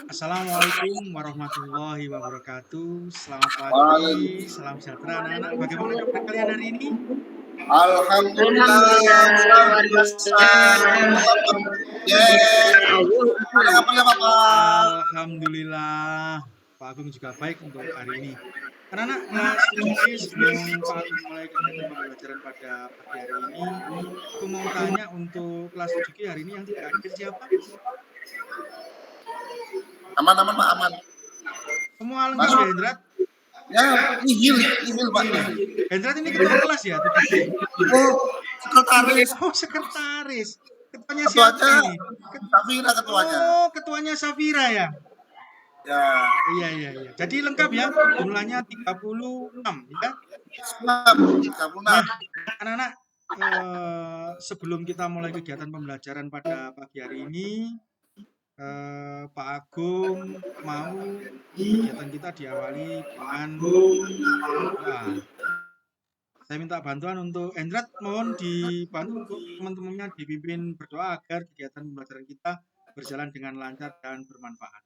Assalamualaikum warahmatullahi wabarakatuh. Selamat pagi, Waalaikumsalam. salam sejahtera anak-anak. Bagaimana kabar kalian hari ini? Alhamdulillah Alhamdulillah, luar biasa. alhamdulillah. Ada kabarnya Bapak? Alhamdulillah, Pak Agung juga baik untuk hari ini. Anak-anak kelas 7B, sebelum Pak Agung mulai kegiatan pembelajaran pada pagi hari ini, aku mau tanya untuk kelas 7G hari ini yang tidak hadir siapa? Aman Pak, aman. Semua lengkap ya, Hendrat? Ya, nihil Pak. Hendrat ini ketua kelas ya, 7G? Oh, sekretaris. Oh, sekretaris. Ketuanya Ketuanya siapa ini? Safira ketuanya. Oh, ketuanya Safira ya? Ya. Iya. Jadi lengkap ya, jumlahnya 36 ya. Siap, 36. Nah, anak-anak, sebelum kita mulai kegiatan pembelajaran pada pagi hari ini, Pak Agung mau kegiatan kita diawali dengan doa. Saya minta bantuan untuk Hendrat, mohon dibantu untuk teman-temannya dipimpin berdoa agar kegiatan pembelajaran kita berjalan dengan lancar dan bermanfaat.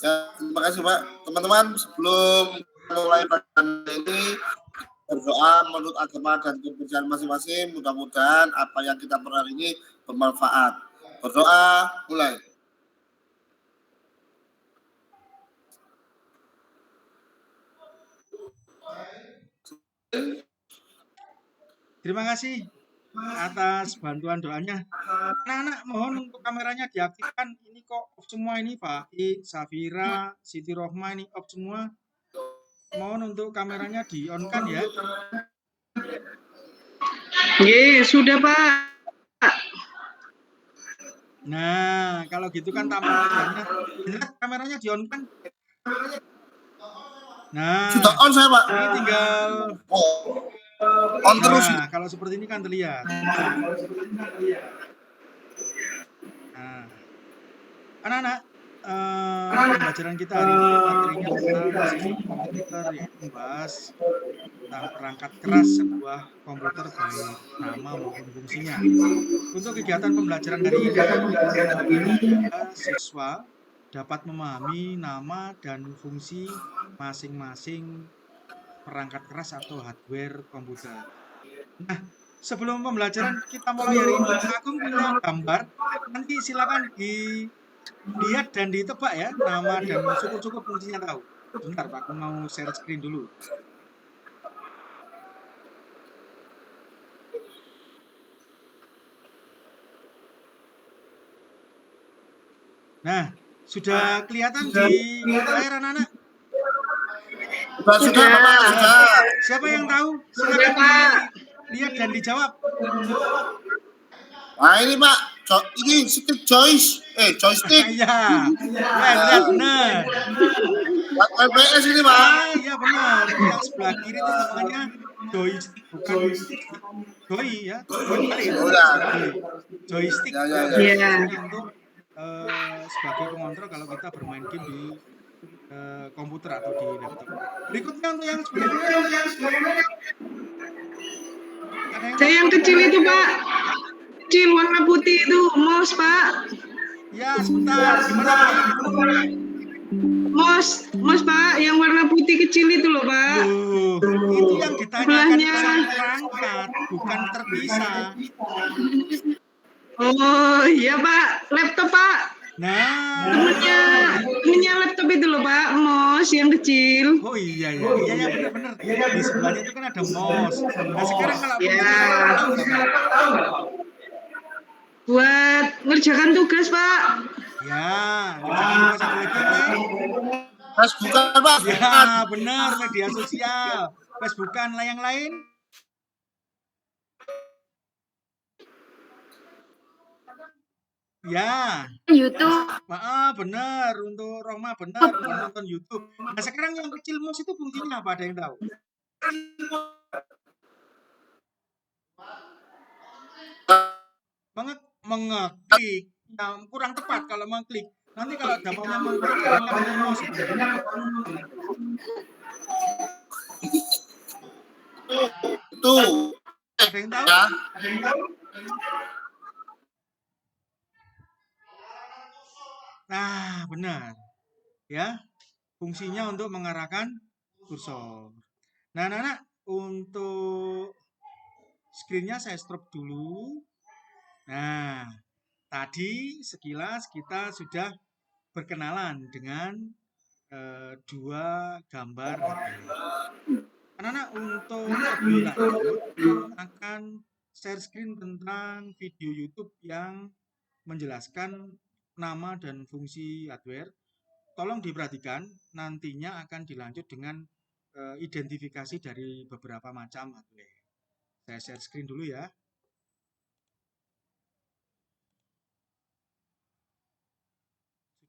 Ya, terima kasih Pak. Teman-teman, sebelum mulai pelajaran ini berdoa menurut agama dan kepercayaan masing-masing. Mudah-mudahan apa yang kita perhari ini bermanfaat. Berdoa, mulai. Terima kasih atas bantuan doanya. Anak-anak, mohon untuk kameranya diaktifkan. Ini kok off semua ini, Pak. Safira, Siti Rohma ini off semua. Mohon untuk kameranya di-on-kan ya. Sudah Pak. Nah, kalau gitu kan tampak wajahnya. Benar, kameranya di-on-kan. Nah, Sudah on saya Pak. ini tinggal on terus. Nah, kalau seperti ini kan terlihat. Nah, anak-anak, pembelajaran kita hari ini materinya tentang sistem komputer yang membahas tentang perangkat keras sebuah komputer baik nama maupun fungsinya. Untuk kegiatan pembelajaran hari ini, siswa dapat memahami nama dan fungsi masing-masing perangkat keras atau hardware komputer. Nah, sebelum pembelajaran kita mulai hari ini, Agung punya gambar. Nanti silakan dilihat dan ditebak ya, nama dan cukup fungsinya tahu. Bentar, Pak, aku mau share screen dulu. Nah, sudah kelihatan di layar anak-anak? Sudah Bapak, sudah. Siapa yang tahu? Silakan lihat dan dijawab. Nah ini Pak, ini stick joystick. Iya, benar. LPS ini Pak. Iya benar. Yang sebelah kiri itu namanya joystick, bukan joy ya. Joystick. Untuk sebagai pengontrol kalau kita bermain game di komputer atau di laptop. Berikutnya untuk yang sebelumnya. Saya yang kecil itu Pak, kecil warna putih itu mouse Pak. Ya sebentar, gimana Pak? Mouse Pak, yang warna putih kecil itu loh Pak. Itu yang ditanyakan perangkat, bukan terpisah. Oh iya Pak, laptop Pak. Nah, temennya laptop itu loh Pak, mouse yang kecil. Oh iya benar. Di sebelahnya itu kan ada mouse. Nah sekarang kalau buat ngerjakan tugas Pak. Ya, ngerjakan tugas satu lagi apa? Facebookan Pak. Ya benar, media sosial. Facebookan lah yang lain. Ya. YouTube. Benar, untuk Roma benar nonton YouTube. Nah sekarang yang kecil mouse itu fungsinya apa? Ada yang tahu? Mengeklik. Nah, kurang tepat kalau mengklik. Nanti kalau dapatnya mengklik dengan mouse Tuh. Ada yang tahu? Nah, benar. Ya, fungsinya untuk mengarahkan kursor. Nah, anak-anak, untuk screen-nya saya stop dulu. Nah, tadi sekilas kita sudah berkenalan dengan dua gambar hardware. Anak-anak, untuk lebih lanjut, Om akan share screen tentang video YouTube yang menjelaskan nama dan fungsi hardware. Tolong diperhatikan, nantinya akan dilanjut dengan identifikasi dari beberapa macam hardware. Saya share screen dulu ya.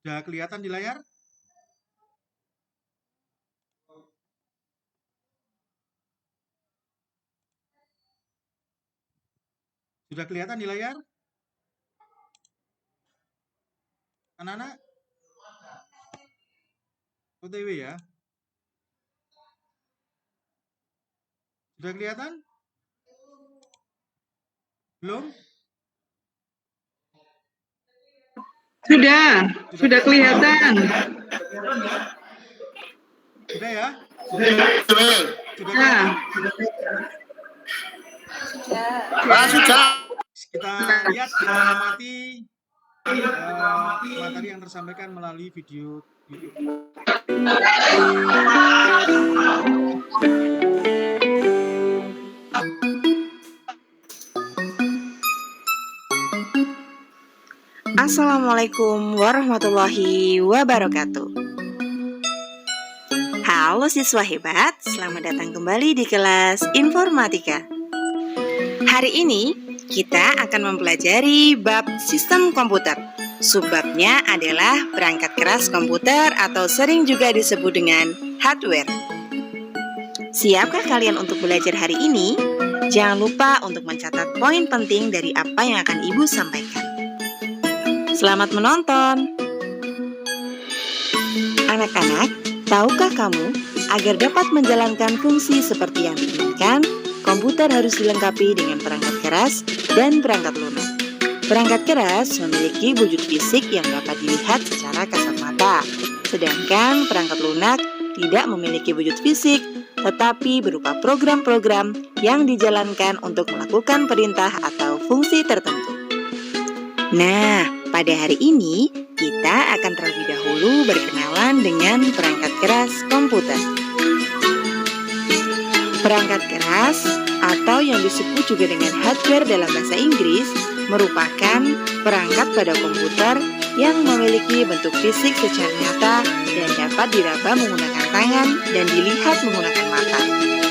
Sudah kelihatan di layar? Sudah kelihatan di layar? Anak-anak? OTW ya? Sudah kelihatan? Belum? Sudah kelihatan. Sudah ya? Oke. Sudah Ya. kelihatan? Sudah. Kita lihat, kita amati materi yang tersampaikan melalui video YouTube. Assalamualaikum warahmatullahi wabarakatuh. Halo siswa hebat, selamat datang kembali di kelas Informatika. Hari ini kita akan mempelajari bab sistem komputer. Subbabnya adalah perangkat keras komputer atau sering juga disebut dengan hardware. Siapkah kalian untuk belajar hari ini? Jangan lupa untuk mencatat poin penting dari apa yang akan Ibu sampaikan. Selamat menonton. Anak-anak, tahukah kamu agar dapat menjalankan fungsi seperti yang diinginkan, komputer harus dilengkapi dengan perangkat keras dan perangkat lunak. Perangkat keras memiliki wujud fisik yang dapat dilihat secara kasat mata, sedangkan perangkat lunak tidak memiliki wujud fisik, tetapi berupa program-program yang dijalankan untuk melakukan perintah atau fungsi tertentu. Nah, pada hari ini kita akan terlebih dahulu berkenalan dengan perangkat keras komputer. Perangkat keras atau yang disebut juga dengan hardware dalam bahasa Inggris merupakan perangkat pada komputer yang memiliki bentuk fisik secara nyata dan dapat diraba menggunakan tangan dan dilihat menggunakan mata.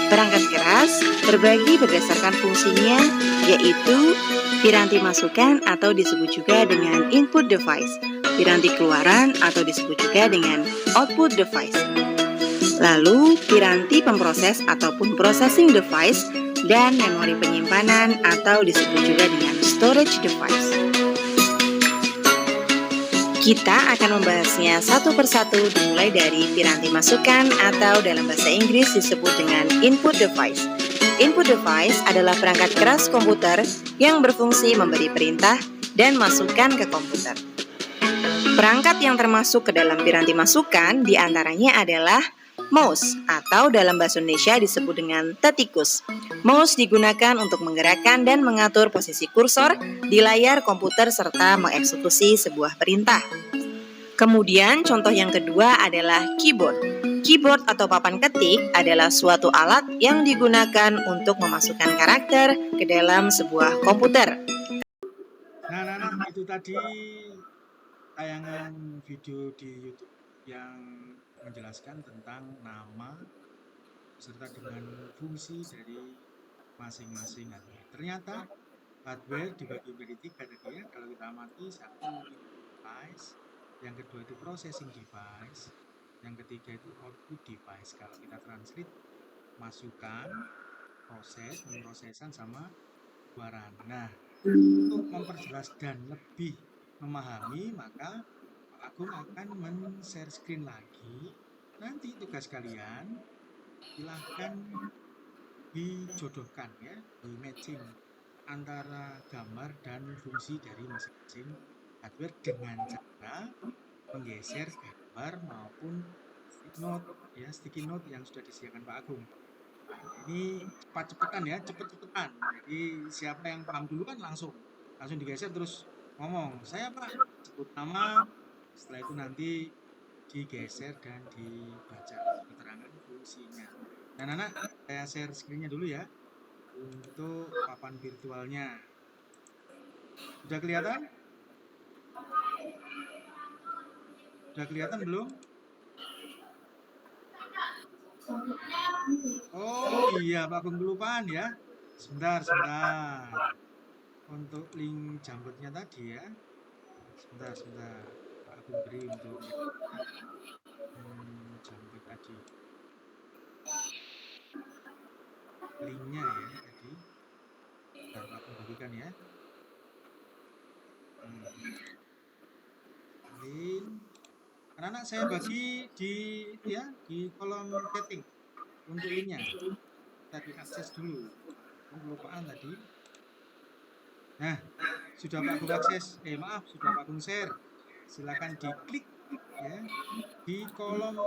Perangkat keras terbagi berdasarkan fungsinya, yaitu piranti masukan atau disebut juga dengan input device, piranti keluaran atau disebut juga dengan output device. Lalu piranti pemproses ataupun processing device dan memori penyimpanan atau disebut juga dengan storage device. Kita akan membahasnya satu persatu dimulai dari piranti masukan atau dalam bahasa Inggris disebut dengan input device. Input device adalah perangkat keras komputer yang berfungsi memberi perintah dan masukan ke komputer. Perangkat yang termasuk ke dalam piranti masukan diantaranya adalah mouse atau dalam bahasa Indonesia disebut dengan tetikus. Mouse digunakan untuk menggerakkan dan mengatur posisi kursor di layar komputer serta mengeksekusi sebuah perintah. Kemudian contoh yang kedua adalah keyboard. Keyboard atau papan ketik adalah suatu alat yang digunakan untuk memasukkan karakter ke dalam sebuah komputer. Nah, itu tadi tayangan video di YouTube yang menjelaskan tentang nama beserta dengan fungsi dari masing-masing hardware. Ternyata hardware dibagi menjadi tiga tadi ya. Kalau kita amati, satu device, yang kedua itu processing device, yang ketiga itu output device. Kalau kita translate, masukan, proses, pemrosesan sama keluaran. Nah, untuk memperjelas dan lebih memahami, maka Pak Agung akan men-share screen lagi. Nanti tugas kalian silahkan dijodohkan ya, di matching antara gambar dan fungsi dari masing-masing hardware dengan cara menggeser gambar maupun sticky note yang sudah disediakan Pak Agung. Ini cepat-cepatan ya, cepet-cepetan. Jadi siapa yang paham dulu kan langsung digeser terus ngomong, saya Pak, sebut nama, setelah itu nanti digeser dan dibaca keterangan fungsinya. Dan anak, saya share screen-nya dulu ya untuk papan virtualnya. Sudah kelihatan? Sudah kelihatan belum? Oh iya, Pak Agung kelupaan ya. Sebentar. Untuk link Jamboardnya tadi ya. Sebentar. Pak Agung beri untuk Jamboard tadi. Linknya ya tadi. Bentar, Pak Agung bagikan ya. Link. Anak-anak saya bagi di kolom chatting untuk linknya. Tadi akses dulu. Kelupaan tadi. Nah, sudah Pak Agung akses. Sudah Pak Agung share. Silakan diklik ya di kolom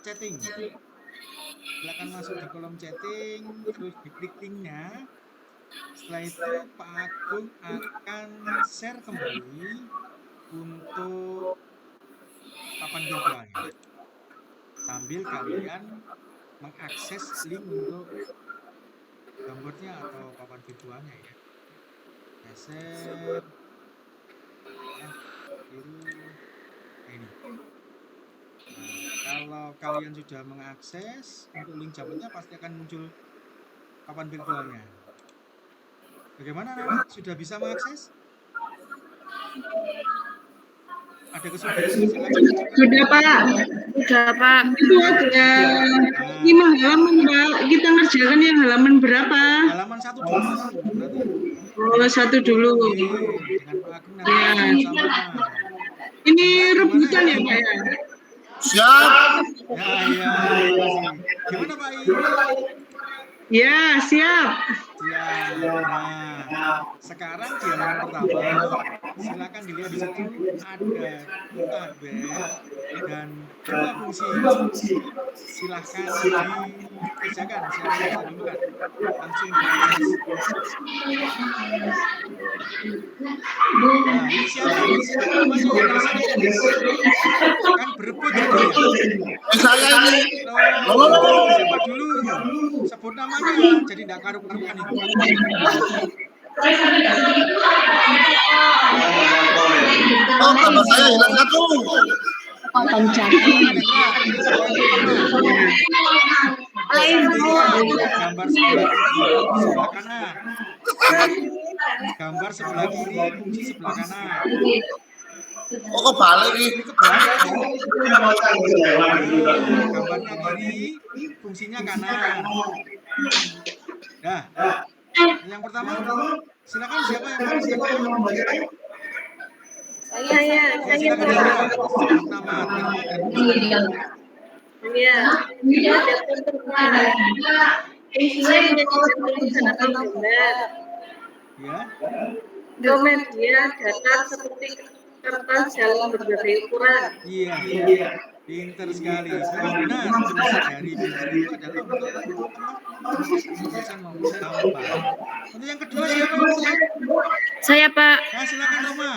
chatting. Silakan masuk di kolom chatting, terus diklik linknya. Setelah itu Pak Agung akan share kembali untuk papan virtualnya. Sambil kalian mengakses link untuk Jamboardnya atau papan virtualnya ya. Geser biru ini. Nah, kalau kalian sudah mengakses untuk link Jamboardnya pasti akan muncul papan virtualnya. Bagaimana anak? Sudah bisa mengakses? Ada kesulitan? Sudah Pak. Itu ada 5 halaman Pak. Kita ngerjakan yang halaman berapa? Halaman 1 dulu. Oh, 1 dulu. Dengan Pak Agung nanti sama. Ini rebutan ya Pak ya? Siap. Ya. Gimana Pak I? Ya, siap. Nah, sekarang di halaman pertama, silakan dilihat di situ ada tabel dan 2 fungsi. Silahkan dikerjakan. Siapa yang duluan? Langsung diakses. Nah, ini siapa namanya yang kan berebut ya. Saya ini. Siapa dulu? Sebut namanya, jadi tidak karuan itu. Oh, gambar saya hilang 1. Gambar sebelah kiri, sebelah kanan. Gambar sebelah kiri, fungsi sebelah kanan. Oh, kok balik nih? Gambarnya kiri, fungsinya kanan. Nah, yang pertama, silakan siapa yang mau baca? Saya. Silakan sebut nama dan Iya. Ini ada fungsinya tulisan atau gambar. ya. Media datar seperti kertas dalam berbagai ukuran. Iya. Pinter sekali. Benar. Fungsi dari pinter itu adalah untuk tulisan maupun gambar. Untuk yang kedua siapa yang mau? Saya Pak. Nah, silakan Roma.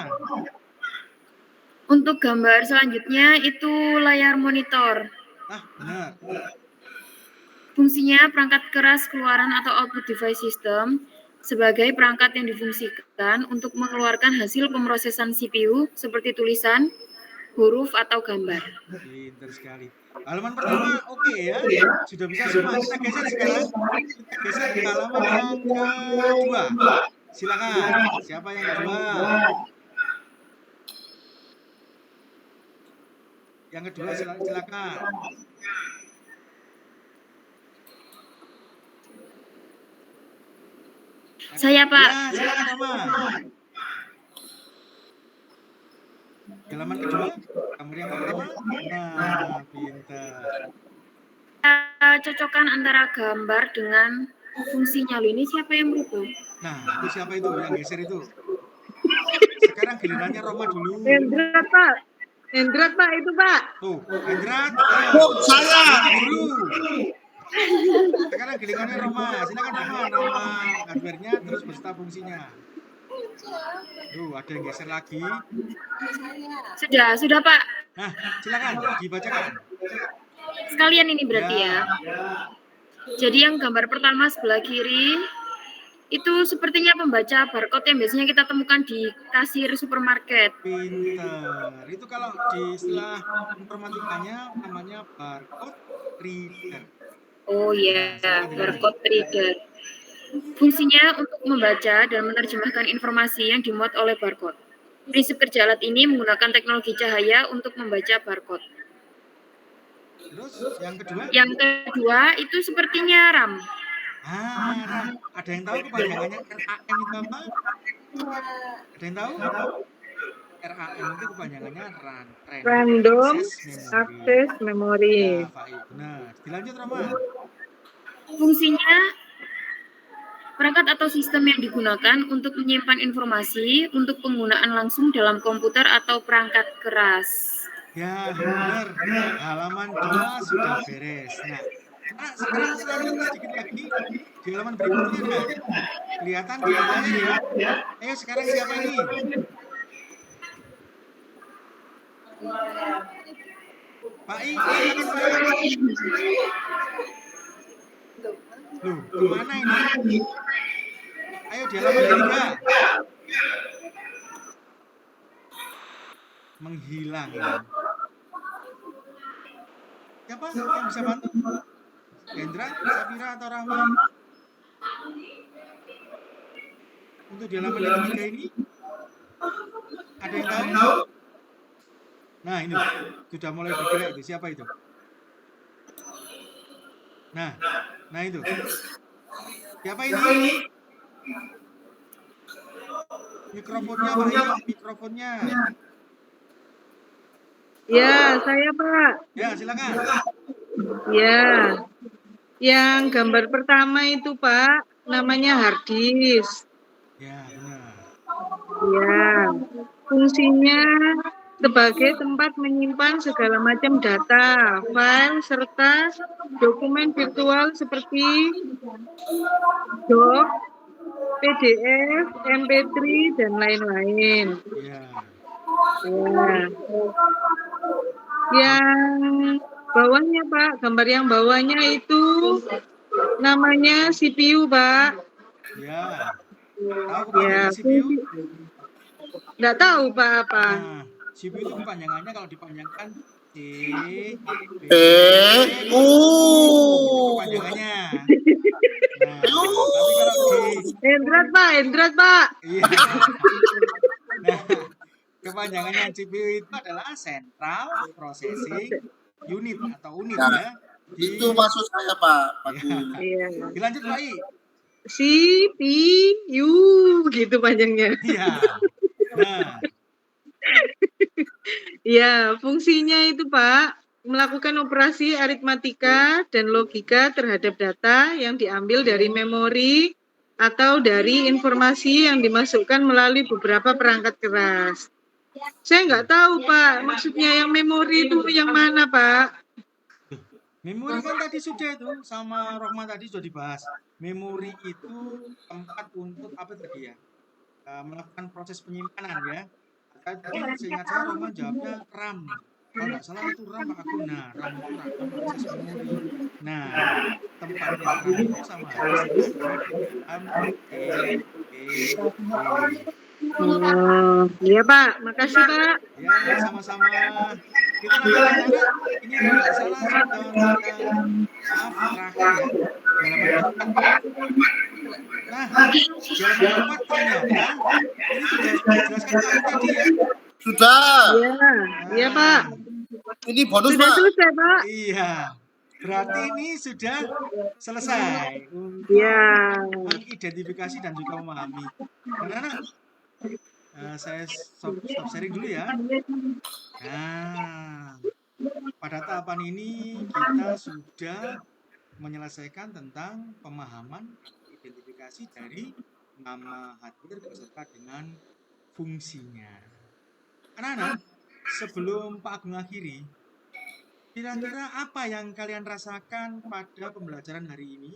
Untuk gambar selanjutnya itu layar monitor. Benar. Fungsinya perangkat keras keluaran atau output device system sebagai perangkat yang difungsikan untuk mengeluarkan hasil pemrosesan CPU seperti tulisan, huruf, atau gambar. Pinter sekali. Halaman pertama oke ya. Sudah bisa semua. Kita geser sekarang. Kita geser ke halaman yang kedua. Silakan. Siapa yang kedua? Yang kedua silakan. Saya Pak. Ya, silakan Roma. Halaman kedua, gambar yang pertama. Nah, pintar. Cocokkan antara gambar dengan fungsinya. Ini siapa yang berubah? Nah, itu siapa itu yang geser itu? Sekarang gilirannya Roma dulu. Berapa? Hendrat Pak, itu Pak. Tuh, Hendrat, Oh, ayo. saya. Ganti guru. Sekarang gilirannya Roma. Silakan Roma, nama hardware-nya terus beserta fungsinya. Tuh, ada yang geser lagi. Sudah Pak. Nah, silakan dibacakan. Sekalian ini berarti ya. Jadi yang gambar pertama sebelah kiri itu sepertinya pembaca barcode yang biasanya kita temukan di kasir supermarket. Pinter. Itu kalau di istilah informatikanya namanya barcode reader. Oh iya, barcode reader. Fungsinya untuk membaca dan menerjemahkan informasi yang dimuat oleh barcode. Prinsip kerja alat ini menggunakan teknologi cahaya untuk membaca barcode. Terus yang kedua? Yang kedua itu sepertinya RAM. RAM. Ada yang tahu kepanjangannya RAM itu apa? Ada yang tahu? RAM itu kepanjangannya Random Access Memory. Ya, Pak. Benar. Dilanjut, Roma. Fungsinya perangkat atau sistem yang digunakan untuk menyimpan informasi untuk penggunaan langsung dalam komputer atau perangkat keras. Ya, benar. Halaman 2 sudah beres. Nah, sekarang lanjut sedikit lagi di halaman berikutnya. Nah, kelihatan di layar ya. Ayo sekarang siapa ini? Pak I, silakan Pak I. Loh, kemana ini? Ayo di halaman ketiga. Menghilang. Siapa yang bisa bantu? Hendra, Safira, atau Rahma? Untuk di halaman yang ketiga ini, ada yang tahu? Nah, ini sudah mulai bergerak itu. Siapa itu? Nah itu. Siapa ini? Mikrofonnya, Pak I, mikrofonnya. Ya, saya Pak. Ya, silakan. Ya. Yang gambar pertama itu Pak, namanya hard disk. Ya, benar. Ya. Fungsinya sebagai tempat menyimpan segala macam data, file, serta dokumen virtual seperti doc, PDF, MP3, dan lain-lain. Ya. Ya. Yang bawahnya Pak, gambar yang bawahnya itu namanya CPU Pak. Ya. Tahu kepanjangan CPU? Nggak tahu Pak apa. Nah, CPU itu kepanjangannya kalau dipanjangkan C, U. Kepanjangannya. Nah, tapi kalau di Hendrat Pak. Iya. Nah, kepanjangannya CPU itu adalah Central Processing Unit atau unit ya. Itu maksud saya Pak. Iya. Dilanjut Pak I. CPU gitu panjangnya. Iya. Nah. Ya, fungsinya itu Pak, melakukan operasi aritmatika dan logika terhadap data yang diambil dari memori atau dari informasi yang dimasukkan melalui beberapa perangkat keras. Saya nggak tahu Pak, maksudnya yang memori itu yang mana Pak? Memori kan tadi sudah itu sama Rohma tadi sudah dibahas. Memori itu tempat untuk apa tadi ya? Melakukan proses penyimpanan ya. Tadi seingat saya Rohma jawabnya RAM. Kalau nggak salah itu RAM Pak Agung. Nah, RAM itu rangkaian proses memori. Nah, tempatnya RAM itu sama Iya Pak, makasih Pak. Ya, sama-sama. Kita lanjut ini nggak salah sudah terakhir ya. Nah, jalan 4 ternyata ini sudah dijelaskan Pak tadi ya. Sudah. Iya Pak. Ini bonus sudah Pak. Selesai Pak. Iya. Berarti ini sudah selesai untuk mengidentifikasi dan juga memahami. Anak-anak, saya stop sharing dulu ya. Nah, pada tahapan ini kita sudah menyelesaikan tentang pemahaman identifikasi dari nama hardware beserta dengan fungsinya. Anak-anak, sebelum Pak Agung akhiri, kira-kira apa yang kalian rasakan pada pembelajaran hari ini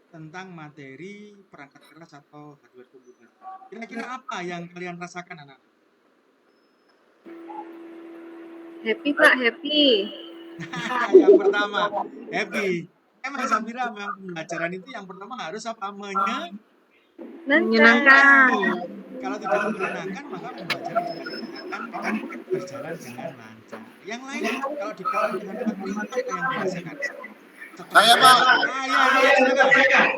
tentang materi perangkat keras atau hardware komputer? Kira-kira apa yang kalian rasakan, anak? Happy Pak, happy. Yang pertama, happy. Emang Safira, memang pembelajaran itu yang pertama harus apa? Menyenangkan. Kalau tidak menyenangkan, maka pembelajaran juga tidak akan berjalan dengan lancar. Yang lain, kalau dikaitkan dengan materi, apa yang dirasakan? Saya, Pak. Ya, silakan.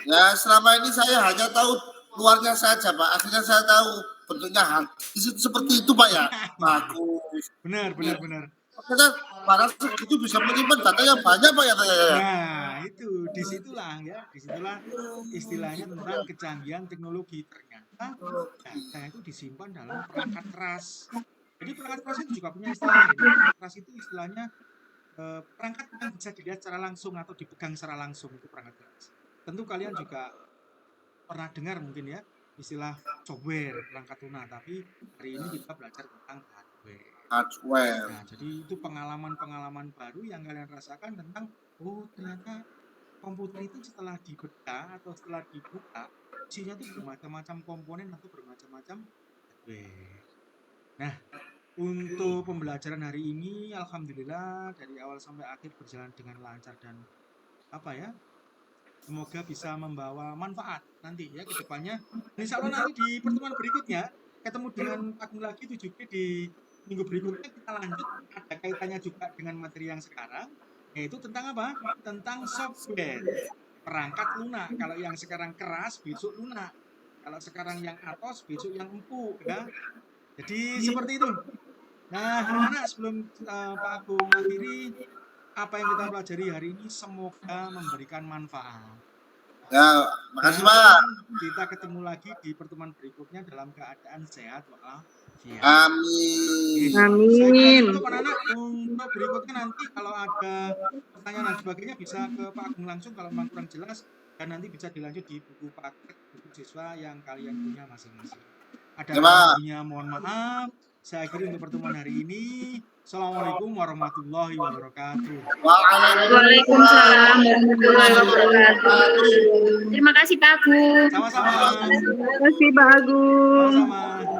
Ya, selama ini saya hanya tahu luarnya saja, Pak. Akhirnya saya tahu bentuknya seperti itu, Pak, ya. Bagus. Benar. Maksudnya, padahal itu bisa menyimpan data yang banyak, Pak, ya. Nah, itu disitulah istilahnya tentang kecanggihan teknologi. Ternyata data itu disimpan dalam perangkat keras. Jadi perangkat keras itu juga punya istilah. Perangkat keras itu istilahnya perangkat yang bisa dilihat secara langsung atau dipegang secara langsung, itu perangkat keras. Tentu kalian juga pernah dengar mungkin ya istilah software perangkat lunak, tapi hari ini kita belajar tentang hardware. Nah, jadi itu pengalaman baru yang kalian rasakan tentang ternyata komputer itu setelah dibedah atau setelah dibuka isinya itu bermacam-macam komponen atau bermacam-macam hardware. Nah, untuk pembelajaran hari ini alhamdulillah dari awal sampai akhir berjalan dengan lancar dan semoga bisa membawa manfaat nanti ya ke depannya. Insya Allah nanti di pertemuan berikutnya ketemu dengan Pak Agung lagi, itu juga di minggu berikutnya kita lanjut, ada kaitannya juga dengan materi yang sekarang, yaitu tentang apa? Tentang software perangkat lunak. Kalau yang sekarang keras besok lunak, kalau sekarang yang atos besok yang empuk ya. Jadi seperti itu. Nah, anak-anak, sebelum Pak Agung akhiri, apa yang kita pelajari hari ini semoga memberikan manfaat. Ya, makasih, Pak. Kita ketemu lagi di pertemuan berikutnya dalam keadaan sehat walafiat. Amin. Amin. Untuk anak-anak, untuk berikutnya nanti kalau ada pertanyaan dan sebagainya bisa ke Pak Agung langsung kalau memang kurang jelas, dan nanti bisa dilanjut di buku praktek buku siswa yang kalian punya masing-masing. Ada yang mohon maaf. Saya akhiri untuk pertemuan hari ini. Assalamualaikum warahmatullahi wabarakatuh. Waalaikumsalam warahmatullahi wabarakatuh. Terima kasih Pak Agung. Sama-sama. Terima kasih Pak Agung. Sama-sama.